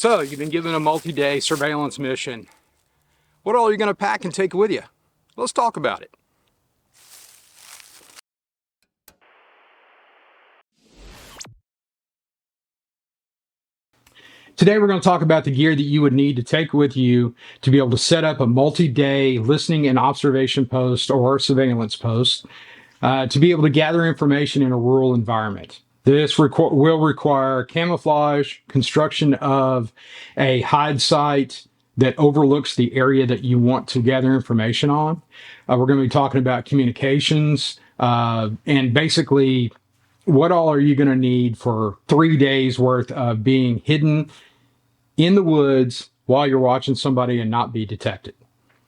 So you've been given a multi-day surveillance mission. What all are you going to pack and take with you? Let's talk about it. Today we're going to talk about the gear that you would need to take with you to be able to set up a multi-day listening and observation post or surveillance post to be able to gather information in a rural environment. This will require camouflage, construction of a hide site that overlooks the area that you want to gather information on. We're going to be talking about communications and basically what all are you going to need for 3 days worth of being hidden in the woods while you're watching somebody and not be detected.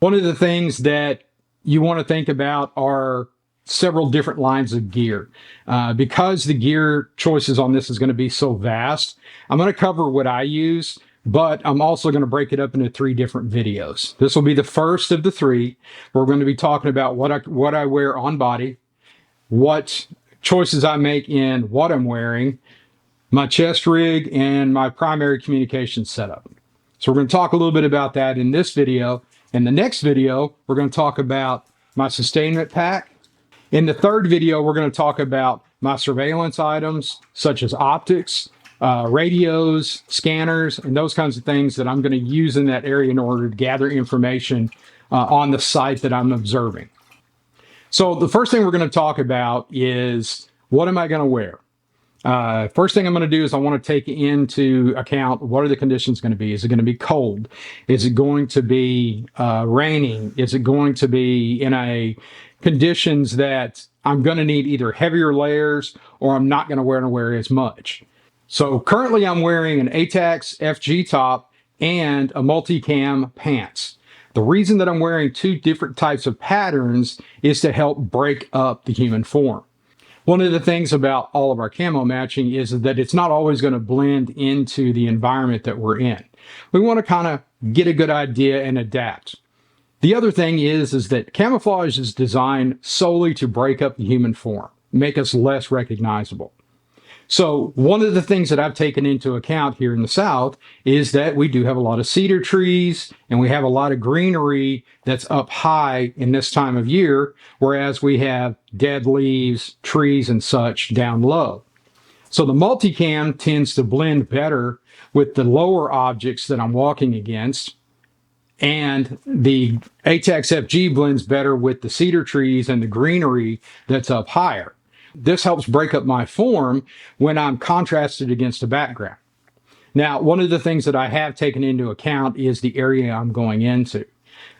One of the things that you want to think about are several different lines of gear. Because the gear choices on this is going to be so vast, I'm going to cover what I use, but I'm also going to break it up into 3 different videos. This will be the first of the 3. We're going to be talking about what I wear on body, what choices I make in what I'm wearing, my chest rig, and my primary communication setup. So we're going to talk a little bit about that in this video. In the next video, we're going to talk about my sustainment pack. In the third video, we're going to talk about my surveillance items, such as optics, radios, scanners, and those kinds of things that I'm going to use in that area in order to gather information on the site that I'm observing. So the first thing we're going to talk about is, what am I going to wear? First thing I'm going to do is I want to take into account, what are the conditions going to be? Is it going to be cold? Is it going to be raining? Is it going to be in a conditions that I'm going to need either heavier layers or I'm not going to wear as much? So currently I'm wearing an ATAX FG top and a multicam pants. The reason that I'm wearing 2 different types of patterns is to help break up the human form. One of the things about all of our camo matching is that it's not always going to blend into the environment that we're in. We want to kind of get a good idea and adapt. The other thing is that camouflage is designed solely to break up the human form, make us less recognizable. So one of the things that I've taken into account here in the South is that we do have a lot of cedar trees and we have a lot of greenery that's up high in this time of year, whereas we have dead leaves, trees, and such down low. So the multicam tends to blend better with the lower objects that I'm walking against, and the ATAX FG blends better with the cedar trees and the greenery that's up higher. This helps break up my form when I'm contrasted against a background. Now, one of the things that I have taken into account is the area I'm going into.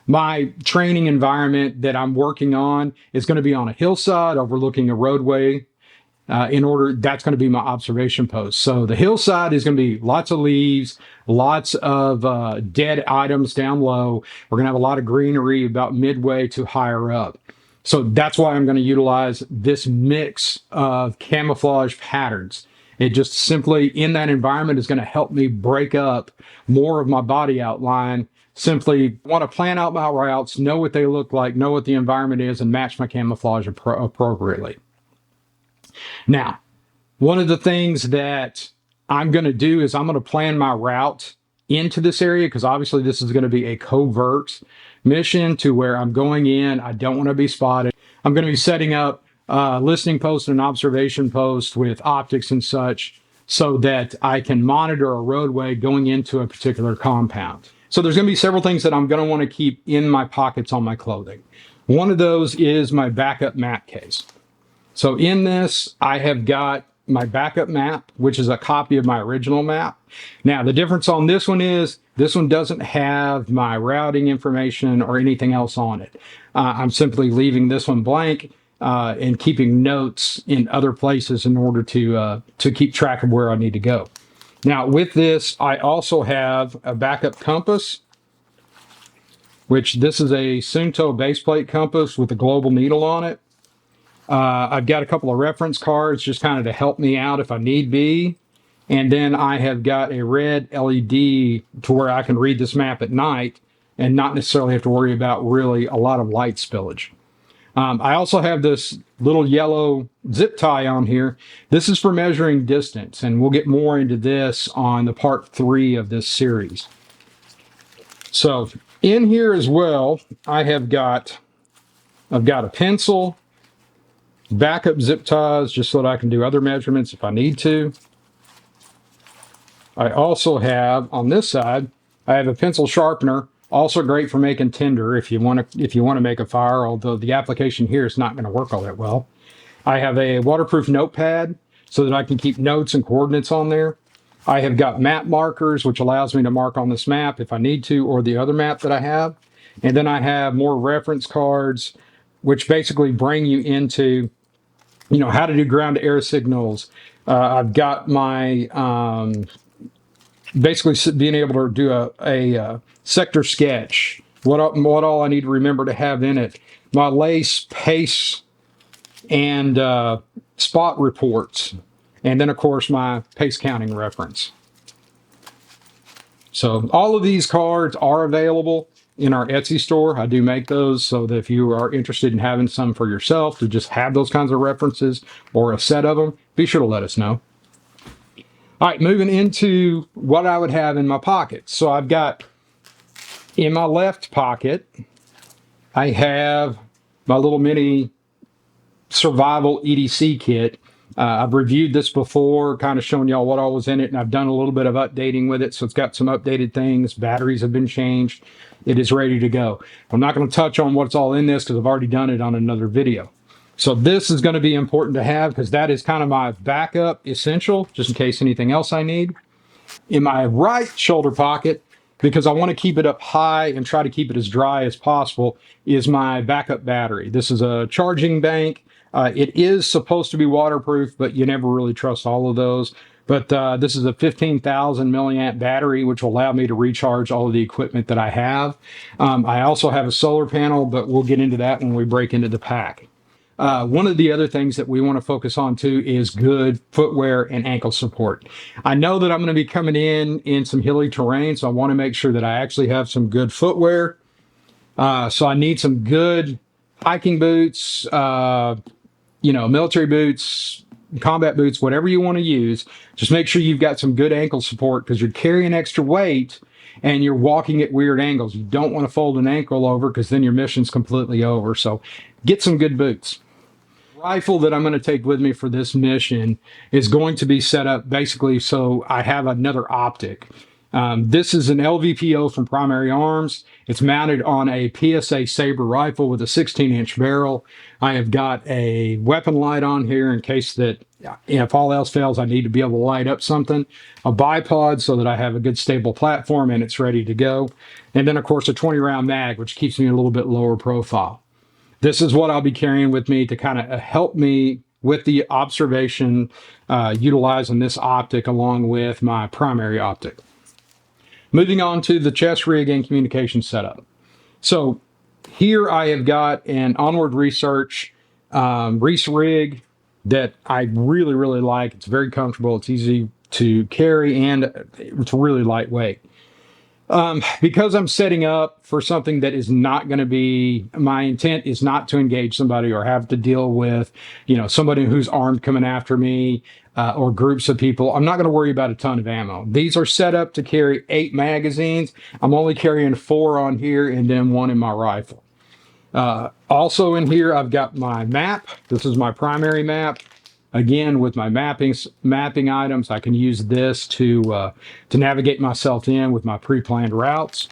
My training environment that I'm working on is going to be on a hillside overlooking a roadway. That's going to be my observation post. So the hillside is going to be lots of leaves, lots of dead items down low. We're going to have a lot of greenery about midway to higher up. So that's why I'm going to utilize this mix of camouflage patterns. It just simply, in that environment, is going to help me break up more of my body outline. Simply want to plan out my routes, know what they look like, know what the environment is, and match my camouflage appropriately. Now, one of the things that I'm going to do is I'm going to plan my route into this area, because obviously this is going to be a covert mission to where I'm going in. I don't want to be spotted. I'm going to be setting up listening post and observation post with optics and such so that I can monitor a roadway going into a particular compound. So there's going to be several things that I'm going to want to keep in my pockets on my clothing. One of those is my backup map case. So in this, I have got my backup map, which is a copy of my original map. Now, the difference on this one is this one doesn't have my routing information or anything else on it. I'm simply leaving this one blank and keeping notes in other places in order to keep track of where I need to go. Now, with this, I also have a backup compass, which this is a Sunto baseplate compass with a global needle on it. I've got a couple of reference cards just kind of to help me out if I need be. And then I have got a red LED to where I can read this map at night and not necessarily have to worry about really a lot of light spillage. I also have this little yellow zip tie on here. This is for measuring distance, and we'll get more into this on the part 3 of this series. So in here as well, I've got a pencil, backup zip ties, just so that I can do other measurements if I need to. I also have on this side, I have a pencil sharpener, also great for making tinder if you want to make a fire, although the application here is not going to work all that well. I have a waterproof notepad so that I can keep notes and coordinates on there. I have got map markers, which allows me to mark on this map if I need to, or the other map that I have. And then I have more reference cards, which basically bring you into, how to do ground to air signals. I've got my basically being able to do a sector sketch. What all I need to remember to have in it. My lace, pace, and spot reports. And then, of course, my pace counting reference. So all of these cards are available in our Etsy store. I do make those so that if you are interested in having some for yourself to just have those kinds of references or a set of them, be sure to let us know. All right, moving into what I would have in my pockets. So I've got in my left pocket, I have my little mini survival EDC kit. I've reviewed this before, kind of showing y'all what all was in it, and I've done a little bit of updating with it. So it's got some updated things. Batteries have been changed. It is ready to go. I'm not going to touch on what's all in this because I've already done it on another video. So this is going to be important to have because that is kind of my backup essential, just in case anything else I need. In my right shoulder pocket, because I want to keep it up high and try to keep it as dry as possible, is my backup battery. This is a charging bank. It is supposed to be waterproof, but you never really trust all of those. But this is a 15,000 milliamp battery, which will allow me to recharge all of the equipment that I have. I also have a solar panel, but we'll get into that when we break into the pack. One of the other things that we want to focus on too is good footwear and ankle support. I know that I'm going to be coming in some hilly terrain, so I want to make sure that I actually have some good footwear. So I need some good hiking boots, military boots, combat boots, whatever you want to use. Just make sure you've got some good ankle support because you're carrying extra weight and you're walking at weird angles. You don't want to fold an ankle over because then your mission's completely over. So get some good boots. Rifle that I'm going to take with me for this mission is going to be set up basically so I have another optic. This is an LVPO from Primary Arms. It's mounted on a PSA Saber rifle with a 16-inch barrel. I have got a weapon light on here in case that if all else fails, I need to be able to light up something. A bipod so that I have a good stable platform and it's ready to go. And then, of course, a 20-round mag, which keeps me a little bit lower profile. This is what I'll be carrying with me to kind of help me with the observation, utilizing this optic along with my primary optic. Moving on to the chest rig and communication setup. So here I have got an Onward Research Reese rig that I really, really like. It's very comfortable. It's easy to carry and it's really lightweight. Because I'm setting up for something that is not going to be, my intent is not to engage somebody or have to deal with, somebody who's armed coming after me, or groups of people. I'm not going to worry about a ton of ammo. These are set up to carry 8 magazines. I'm only carrying 4 on here and then 1 in my rifle. Also in here, I've got my map. This is my primary map. Again, with my mapping items, I can use this to navigate myself in with my pre-planned routes.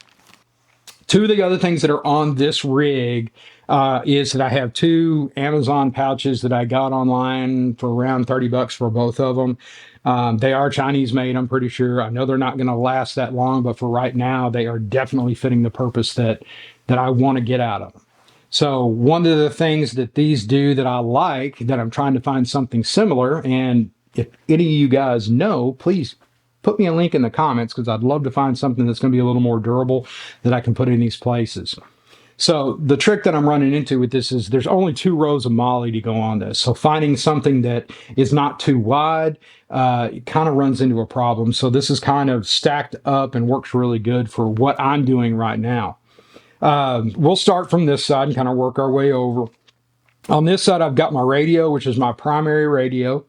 Two of the other things that are on this rig is that I have 2 Amazon pouches that I got online for around $30 for both of them. They are Chinese made, I'm pretty sure. I know they're not going to last that long, but for right now, they are definitely fitting the purpose that I want to get out of them. So one of the things that these do that I like, that I'm trying to find something similar, and if any of you guys know, please put me a link in the comments because I'd love to find something that's going to be a little more durable that I can put in these places. So the trick that I'm running into with this is there's only 2 rows of MOLLE to go on this. So finding something that is not too wide, it kind of runs into a problem. So this is kind of stacked up and works really good for what I'm doing right now. We'll start from this side and kind of work our way over. On this side, I've got my radio, which is my primary radio.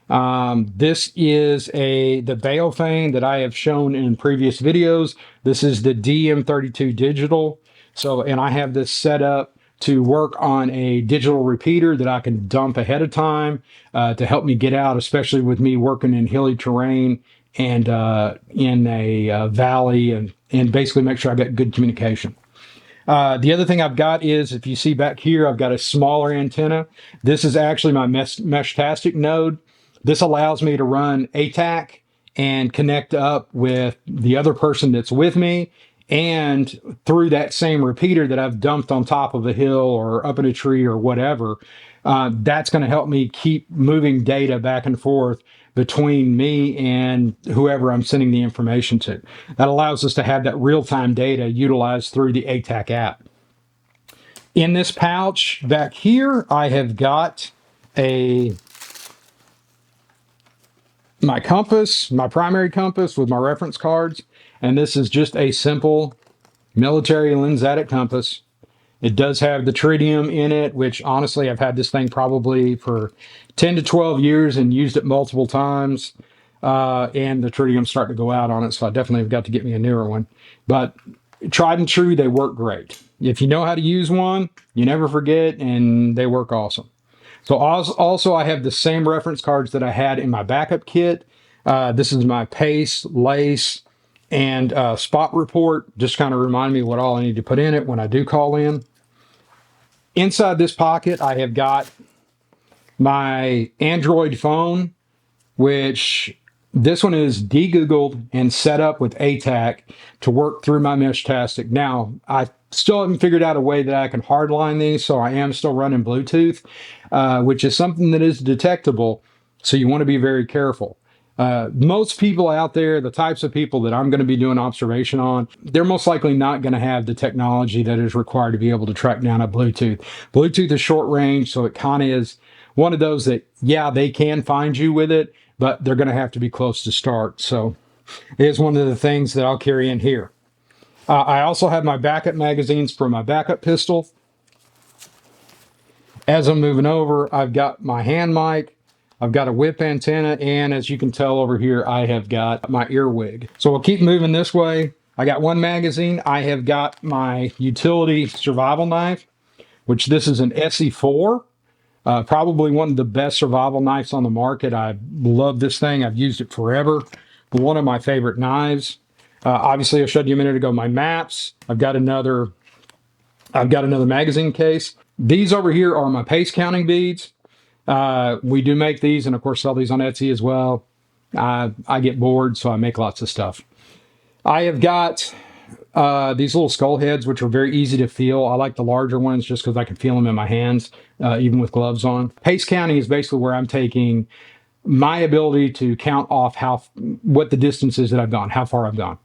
This is the Baofane that I have shown in previous videos. This is the DM32 digital. So, and I have this set up to work on a digital repeater that I can dump ahead of time to help me get out, especially with me working in hilly terrain and in a valley, and basically make sure I got good communication. The other thing I've got is, if you see back here, I've got a smaller antenna. This is actually my Meshtastic node. This allows me to run ATAC and connect up with the other person that's with me, and through that same repeater that I've dumped on top of a hill or up in a tree or whatever. That's going to help me keep moving data back and forth between me and whoever I'm sending the information to. That allows us to have that real-time data utilized through the ATAC app. In this pouch back here, I have got my compass, my primary compass with my reference cards, and this is just a simple military lensatic compass. It does have the tritium in it, which honestly, I've had this thing probably for 10 to 12 years and used it multiple times. And the tritium's starting to go out on it, so I definitely have got to get me a newer one. But tried and true, they work great. If you know how to use one, you never forget, and they work awesome. So also I have the same reference cards that I had in my backup kit. This is my pace, lace, and spot report. Just kind of remind me what all I need to put in it when I do call in. Inside this pocket, I have got my Android phone, which this one is de-googled and set up with ATAC to work through my Meshtastic. Now, I still haven't figured out a way that I can hardline these, so I am still running Bluetooth, which is something that is detectable, so you want to be very careful. Most people out there, the types of people that I'm going to be doing observation on, they're most likely not going to have the technology that is required to be able to track down a Bluetooth. Bluetooth is short range, so it kind of is one of those that, yeah, they can find you with it, but they're going to have to be close to start. So it is one of the things that I'll carry in here. I also have my backup magazines for my backup pistol. As I'm moving over, I've got my hand mic, I've got a whip antenna, and as you can tell over here, I have got my earwig. So we'll keep moving this way. I got one magazine. I have got my utility survival knife, which this is an SE4. Probably one of the best survival knives on the market. I love this thing. I've used it forever. One of my favorite knives. Obviously, I showed you a minute ago my maps. I've got another magazine case. These over here are my pace counting beads. We do make these, and of course sell these on Etsy as well. I get bored, so I make lots of stuff. I have got these little skull heads, which are very easy to feel. I like the larger ones just because I can feel them in my hands, even with gloves on. Pace counting is basically where I'm taking my ability to count off what the distance is that I've gone, how far I've gone.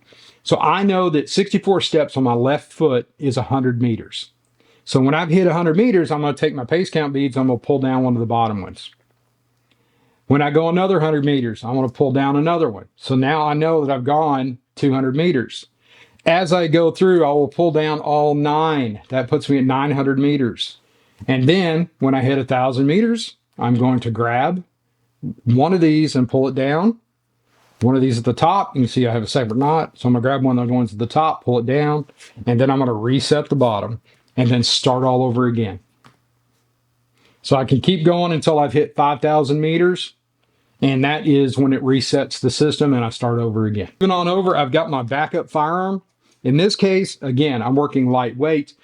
So I know that 64 steps on my left foot is 100 meters. So when I've hit 100 meters, I'm going to take my pace count beads, I'm going to pull down one of the bottom ones. When I go another 100 meters, I'm going to pull down another one. So now I know that I've gone 200 meters. As I go through, I will pull down all 9. That puts me at 900 meters. And then when I hit 1,000 meters, I'm going to grab one of these and pull it down. One of these at the top, you can see I have a separate knot. So I'm going to grab one of those ones at the top, pull it down, and then I'm going to reset the bottom and then start all over again. So I can keep going until I've hit 5,000 meters. And that is when it resets the system and I start over again. Moving on over, I've got my backup firearm. In this case, again, I'm working lightweight.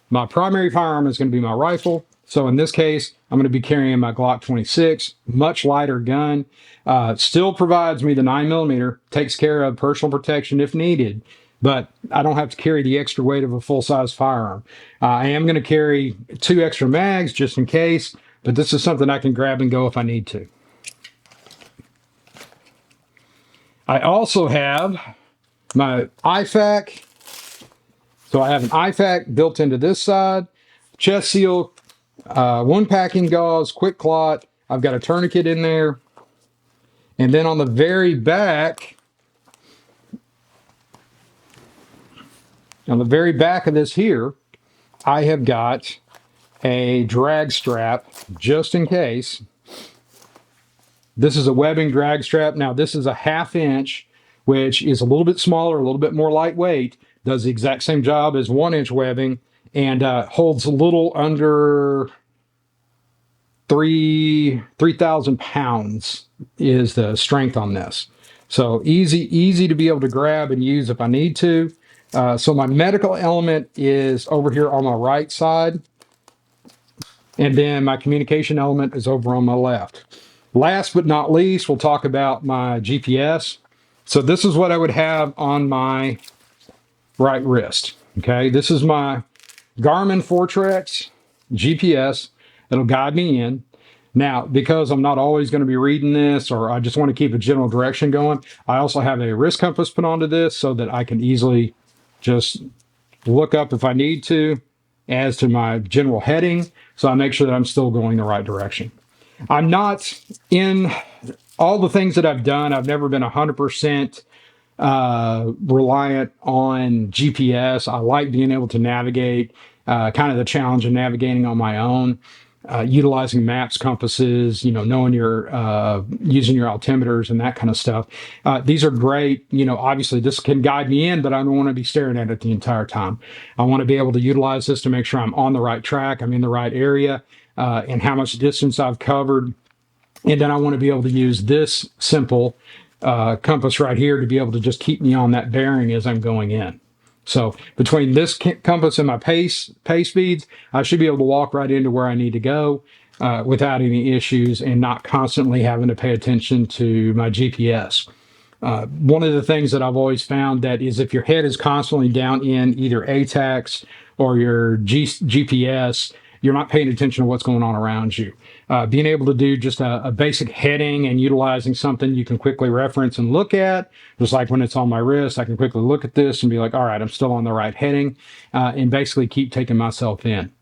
My primary firearm is going to be my rifle. So in this case, I'm going to be carrying my Glock 26, much lighter gun. Still provides me the 9mm, takes care of personal protection if needed, but I don't have to carry the extra weight of a full-size firearm. I am going to carry 2 extra mags just in case, but this is something I can grab and go if I need to. I also have my IFAK. So I have an IFAK built into this side, chest seal, wound packing gauze, quick clot. I've got a tourniquet in there. And then on the very back of this here, I have got a drag strap just in case. This is a webbing drag strap. Now this is a 1/2 inch, which is a little bit smaller, a little bit more lightweight, does the exact same job as 1 inch webbing, and holds a little under 3,000 pounds is the strength on this. So easy to be able to grab and use if I need to. So my medical element is over here on my right side, and then my communication element is over on my left. Last but not least, we'll talk about my GPS. So this is what I would have on my right wrist. Okay, this is my Garmin Fortrex GPS. It'll guide me in. Now, because I'm not always going to be reading this, or I just want to keep a general direction going, I also have a wrist compass put onto this so that I can easily just look up if I need to as to my general heading, so I make sure that I'm still going the right direction. I'm not in all the things that I've done. I've never been 100% reliant on GPS. I like being able to navigate, kind of the challenge of navigating on my own, utilizing maps, compasses, knowing using your altimeters and that kind of stuff. These are great. Obviously this can guide me in, but I don't want to be staring at it the entire time. I want to be able to utilize this to make sure I'm on the right track, I'm in the right area, and how much distance I've covered. And then I want to be able to use this simple compass right here to be able to just keep me on that bearing as I'm going in. So between this compass and my pace speeds, I should be able to walk right into where I need to go without any issues and not constantly having to pay attention to my GPS. One of the things that I've always found that is if your head is constantly down in either ATAX or your GPS, you're not paying attention to what's going on around you. Being able to do just a basic heading and utilizing something you can quickly reference and look at, just like when it's on my wrist, I can quickly look at this and be like, all right, I'm still on the right heading, and basically keep taking myself in.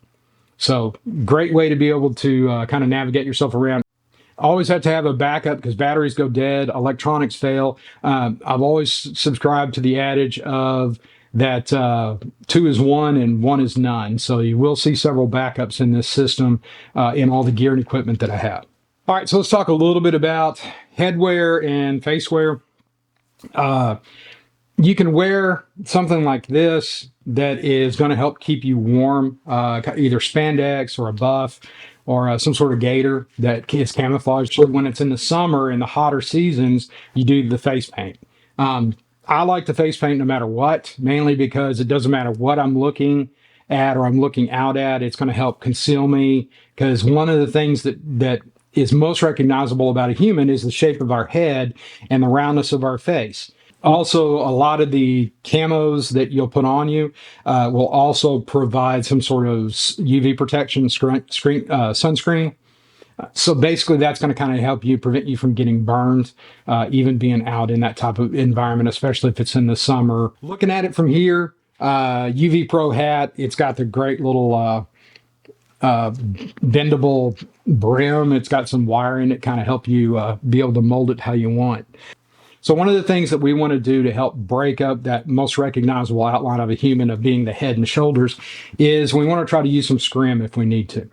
So great way to be able to kind of navigate yourself around. Always have to have a backup because batteries go dead, electronics fail. I've always subscribed to the adage of that 2 is 1 and 1 is none. So you will see several backups in this system in all the gear and equipment that I have. All right, so let's talk a little bit about headwear and facewear. You can wear something like this that is going to help keep you warm, either spandex or a buff or some sort of gaiter that is camouflaged. When it's in the summer, in the hotter seasons, you do the face paint. I like the face paint no matter what, mainly because it doesn't matter what I'm looking at or I'm looking out at, it's going to help conceal me. Because one of the things that is most recognizable about a human is the shape of our head and the roundness of our face. Also, a lot of the camos that you'll put on you will also provide some sort of UV protection sunscreen. So basically, that's going to kind of help you prevent you from getting burned, even being out in that type of environment, especially if it's in the summer. Looking at it from here, UV Pro hat, it's got the great little bendable brim. It's got some wiring that kind of help you be able to mold it how you want. So one of the things that we want to do to help break up that most recognizable outline of a human of being the head and shoulders is we want to try to use some scrim if we need to.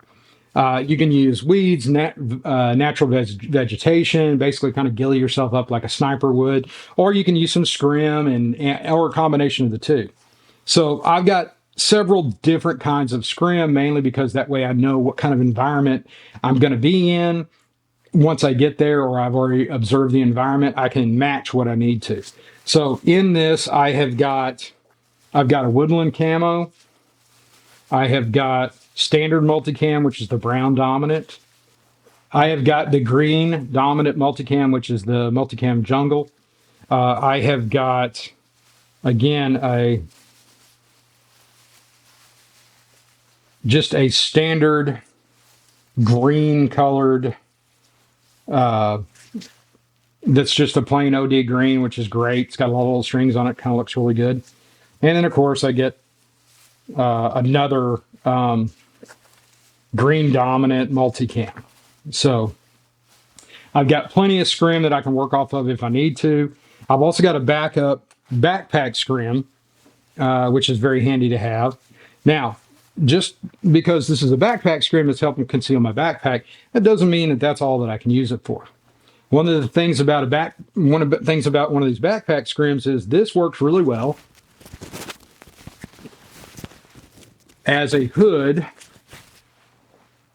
You can use weeds, natural vegetation, basically kind of gilly yourself up like a sniper would, or you can use some scrim or a combination of the two. So I've got several different kinds of scrim, mainly because that way I know what kind of environment I'm going to be in. Once I get there or I've already observed the environment, I can match what I need to. So in this, I've got a woodland camo. I have got standard multicam, which is the brown dominant. I have got the green dominant multicam, which is the multicam jungle. I have got, again, just a standard green colored that's just a plain OD green, which is great. It's got a lot of little strings on it, kind of looks really good. And then of course I get another green dominant multicam. So I've got plenty of scrim that I can work off of if I need to. I've also got a backup backpack scrim, which is very handy to have. Now, just because this is a backpack scrim that's helping conceal my backpack, that doesn't mean that that's all that I can use it for. One of the things about one of the things about one of these backpack scrims is this works really well as a hood.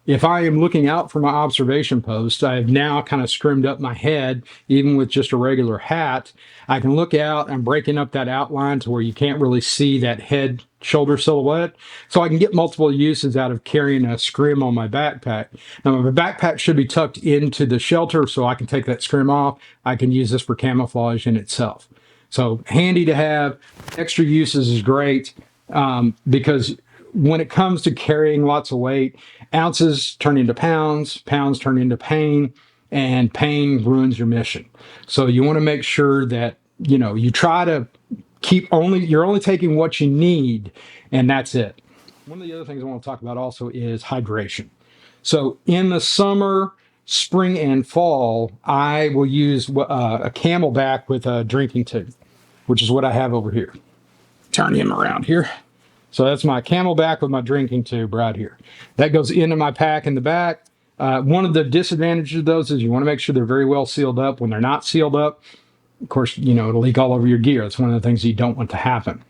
If I am looking out for my observation post, I have now kind of scrimmed up my head, even with just a regular hat. I can look out. I'm breaking up that outline to where you can't really see that head shoulder silhouette. So I can get multiple uses out of carrying a scrim on my backpack. Now, my backpack should be tucked into the shelter, so I can take that scrim off. I can use this for camouflage in itself. So handy to have. Extra uses is great because when it comes to carrying lots of weight, ounces turn into pounds, pounds turn into pain, and pain ruins your mission. So you want to make sure that, you try to you're only taking what you need, and that's it. One of the other things I want to talk about also is hydration. So in the summer, spring, and fall, I will use a Camelback with a drinking tube, which is what I have over here. Turn him around here. So that's my Camelback with my drinking tube right here. That goes into my pack in the back. One of the disadvantages of those is you want to make sure they're very well sealed up. When they're not sealed up, of course, it'll leak all over your gear. That's one of the things you don't want to happen.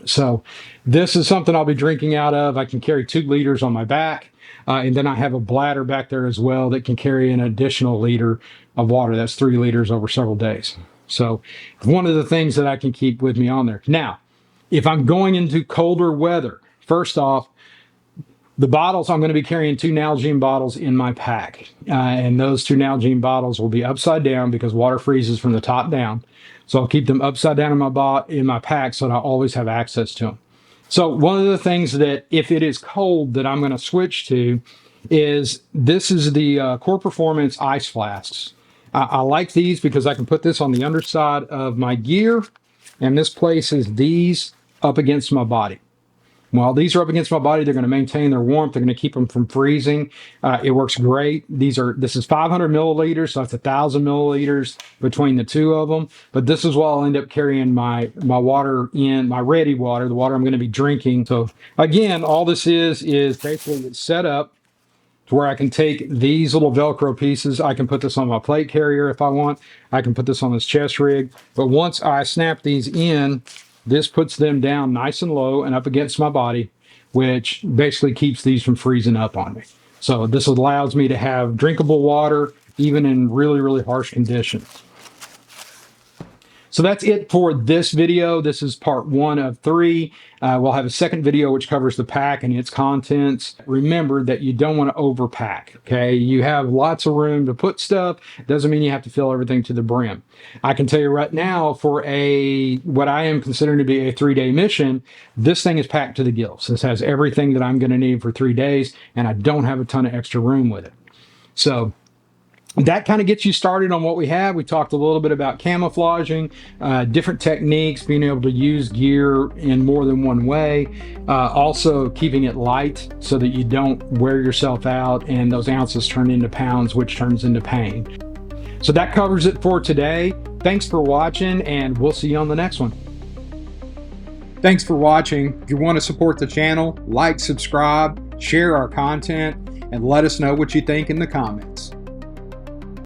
So this is something I'll be drinking out of. I can carry 2 liters on my back. And then I have a bladder back there as well that can carry an additional liter of water. That's 3 liters over several days. So one of the things that I can keep with me on there. Now, if I'm going into colder weather, first off, the bottles, I'm going to be carrying 2 Nalgene bottles in my pack. And those 2 Nalgene bottles will be upside down because water freezes from the top down. So I'll keep them upside down in my pack so that I always have access to them. So one of the things that, if it is cold, that I'm going to switch to is this is the Core Performance ice flasks. I like these because I can put this on the underside of my gear, and this places these up against my body. While these are up against my body, they're going to maintain their warmth. They're going to keep them from freezing. It works great. This is 500 milliliters, so that's 1,000 milliliters between the 2 of them. But this is what I'll end up carrying my water in, my ready water, the water I'm going to be drinking. So again, all this is basically it's set up to where I can take these little Velcro pieces. I can put this on my plate carrier if I want. I can put this on this chest rig. But once I snap these in, this puts them down nice and low and up against my body, which basically keeps these from freezing up on me. So this allows me to have drinkable water even in really, really harsh conditions. So that's it for this video. This is part 1 of 3. We'll have a second video which covers the pack and its contents. Remember that you don't want to overpack, okay? You have lots of room to put stuff. Doesn't mean you have to fill everything to the brim. I can tell you right now, for what I am considering to be a 3-day mission, this thing is packed to the gills. This has everything that I'm going to need for 3 days, and I don't have a ton of extra room with it. So that kind of gets you started on what we have. We talked a little bit about camouflaging, different techniques, being able to use gear in more than one way, also keeping it light so that you don't wear yourself out and those ounces turn into pounds, which turns into pain. So that covers it for today. Thanks for watching, and we'll see you on the next one. Thanks for watching. If you want to support the channel, like, subscribe, share our content, and let us know what you think in the comments.